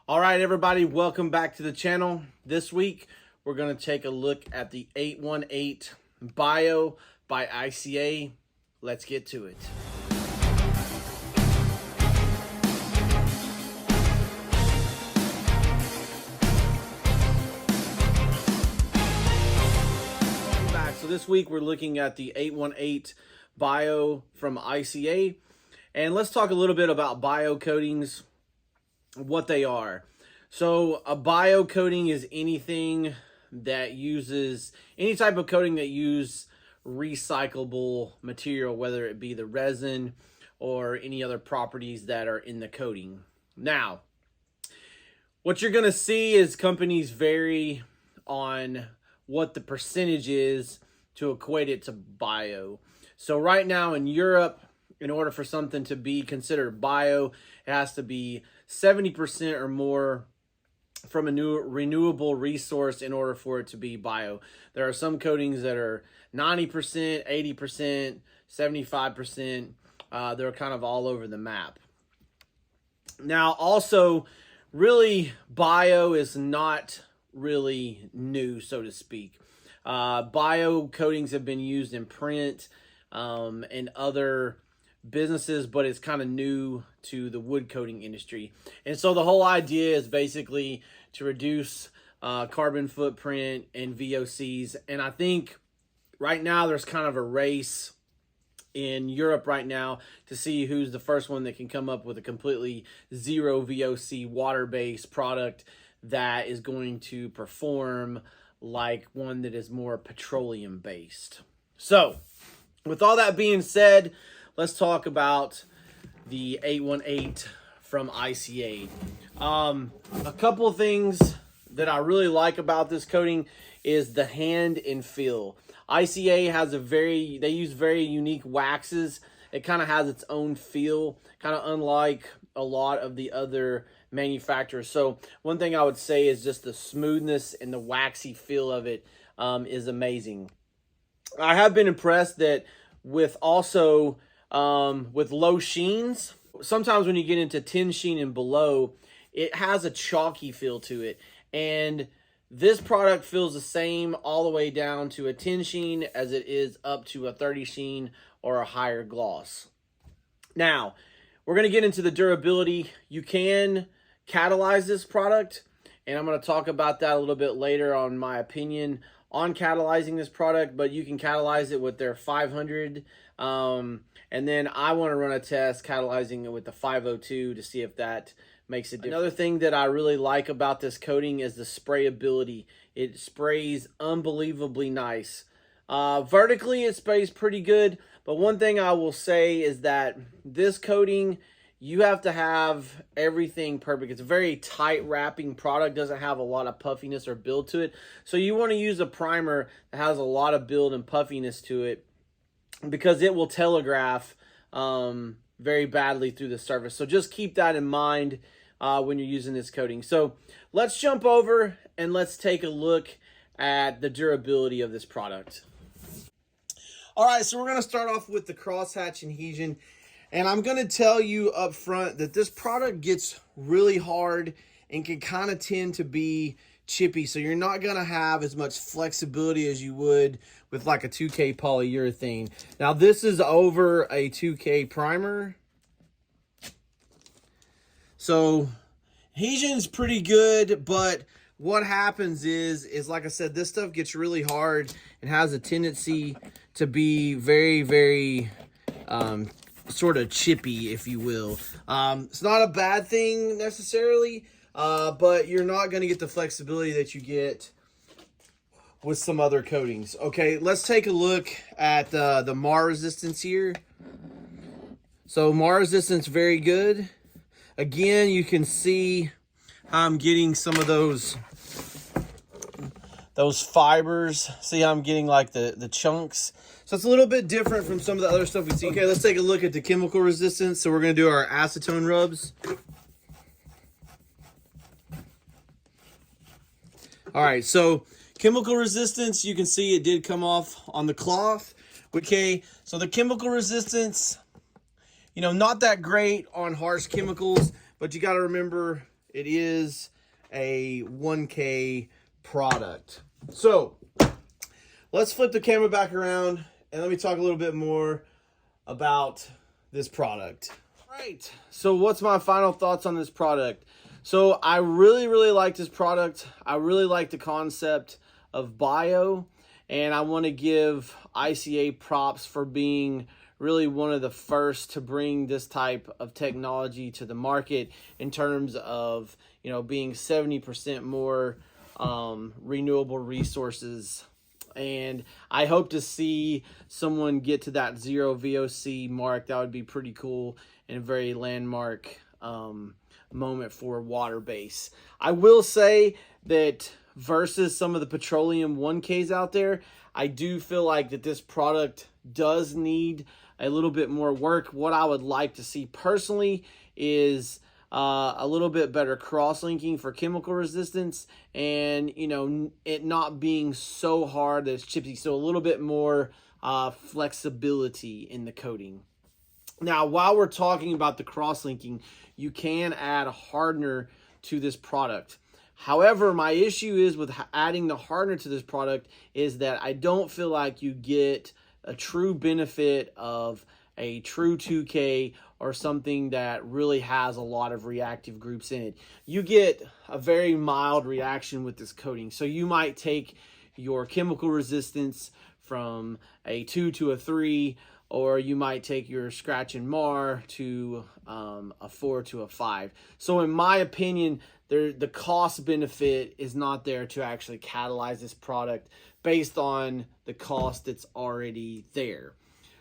All right, everybody, welcome back to the channel. This week, we're going to take a look at the 818 Bio by ICA. Let's get to it. Welcome back. So this week, we're looking at the 818 Bio from ICA. And let's talk a little bit about bio coatings, what they are. So a bio coating is anything that uses any type of coating that uses recyclable material, whether it be the resin or any other properties that are in the coating. Now, what you're going to see is companies vary on what the percentage is to equate it to bio. So right now in Europe, in order for something to be considered bio, it has to be 70% or more from a new renewable resource in order for it to be bio. There are some coatings that are 90%, 80%, 75%. They're kind of all over the map. Now, also, really, bio is not really new, so to speak. Bio coatings have been used in print and other businesses, but it's kind of new to the wood coating industry. And so the whole idea is basically to reduce carbon footprint and VOCs. And I think right now there's kind of a race in Europe right now to see who's the first one that can come up with a completely zero VOC water-based product that is going to perform like one that is more petroleum-based. So with all that being said, let's talk about the 818 from ICA. A couple of things that I really like about this coating is the hand and feel. ICA has they use very unique waxes. It kind of has its own feel, kind of unlike a lot of the other manufacturers. So one thing I would say is just the smoothness and the waxy feel of it is amazing. I have been impressed that with also with low sheens, sometimes when you get into 10 sheen and below, it has a chalky feel to it. And this product feels the same all the way down to a 10 sheen as it is up to a 30 sheen or a higher gloss. Now, we're going to get into the durability. You can catalyze this product, and I'm going to talk about that a little bit later on my opinion on catalyzing this product, but you can catalyze it with their 500. And then I want to run a test catalyzing it with the 502 to see if that makes a difference. Another thing that I really like about this coating is the sprayability. It sprays unbelievably nice. Vertically, it sprays pretty good, but one thing I will say is that this coating, you have to have everything perfect. It's a very tight wrapping product, doesn't have a lot of puffiness or build to it. So you want to use a primer that has a lot of build and puffiness to it, because it will telegraph very badly through the surface. So just keep that in mind when you're using this coating. So let's jump over and let's take a look at the durability of this product. All right, so we're going to start off with the crosshatch adhesion. And I'm going to tell you up front that this product gets really hard and can kind of tend to be chippy. So you're not going to have as much flexibility as you would with like a 2K polyurethane. Now this is over a 2K primer. So adhesion's pretty good, but what happens is like I said, this stuff gets really hard and has a tendency to be very, very sort of chippy, if you will. It's not a bad thing necessarily, but you're not going to get the flexibility that you get with some other coatings. Okay, let's take a look at the Mar resistance here. So Mar resistance, very good. Again, you can see how I'm getting some of those fibers. See how I'm getting like the chunks. So it's a little bit different from some of the other stuff we see. Okay, let's take a look at the chemical resistance. So we're going to do our acetone rubs. All right, so chemical resistance, you can see it did come off on the cloth. Okay, so the chemical resistance, you know, not that great on harsh chemicals, but you got to remember it is a 1K product. So let's flip the camera back around and let me talk a little bit more about this product. Right. So what's my final thoughts on this product? So I really like this product. I really like the concept of bio, and I want to give ICA props for being really one of the first to bring this type of technology to the market in terms of, you know, being 70% more renewable resources. And I hope to see someone get to that 0 VOC mark. That would be pretty cool and a very landmark moment for water base. I will say that versus some of the petroleum 1Ks out there, I do feel like that this product does need a little bit more work. What I would like to see personally is a little bit better cross-linking for chemical resistance, and, you know, it not being so hard that it's chippy, so a little bit more flexibility in the coating. Now, while we're talking about the cross-linking, you can add a hardener to this product. However, my issue is with adding the hardener to this product is that I don't feel like you get a true benefit of a true 2K or something that really has a lot of reactive groups in it. You get a very mild reaction with this coating. So you might take your chemical resistance from a 2 to a 3, or you might take your scratch and mar to a 4 to a 5. So in my opinion, the cost benefit is not there to actually catalyze this product based on the cost that's already there.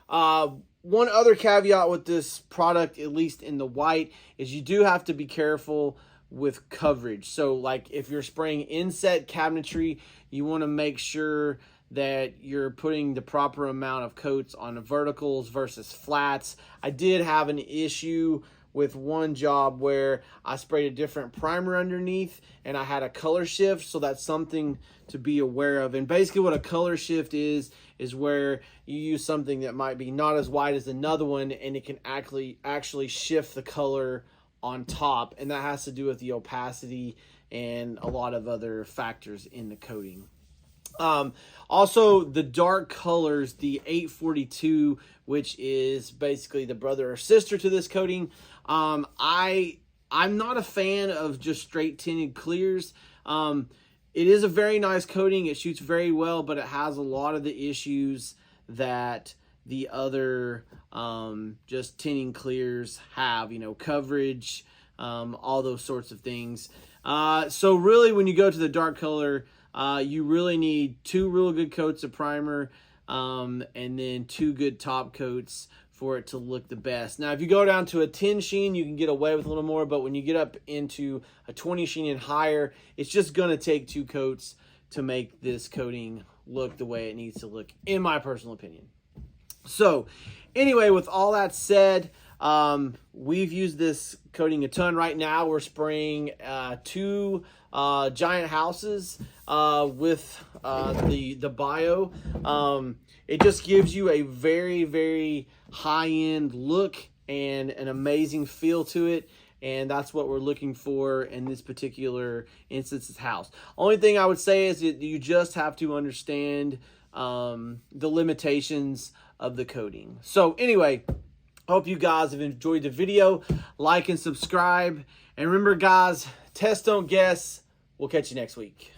One other caveat with this product, at least in the white, is you do have to be careful with coverage. So like if you're spraying inset cabinetry, you want to make sure that you're putting the proper amount of coats on the verticals versus flats. I did have an issue with one job where I sprayed a different primer underneath and I had a color shift, so that's something to be aware of. And basically what a color shift is where you use something that might be not as white as another one, and it can actually shift the color on top, and that has to do with the opacity and a lot of other factors in the coating. Also, the dark colors, the 842, which is basically the brother or sister to this coating, I'm not a fan of just straight tinted clears. It is a very nice coating. It shoots very well, but it has a lot of the issues that the other just tinting clears have, you know, coverage, all those sorts of things. So really, when you go to the dark color, you really need 2 real good coats of primer, and then 2 good top coats for it to look the best. Now, if you go down to a 10 sheen, you can get away with a little more, but when you get up into a 20 sheen and higher, it's just going to take 2 coats to make this coating look the way it needs to look, in my personal opinion. So anyway, with all that said, we've used this coating a ton. Right now we're spraying 2 giant houses with the bio. It just gives you a very high-end look and an amazing feel to it, and that's what we're looking for in this particular instance's house. Only thing I would say is that you just have to understand the limitations of the coating. So anyway, hope you guys have enjoyed the video. Like and subscribe, and remember guys, test don't guess. We'll catch you next week.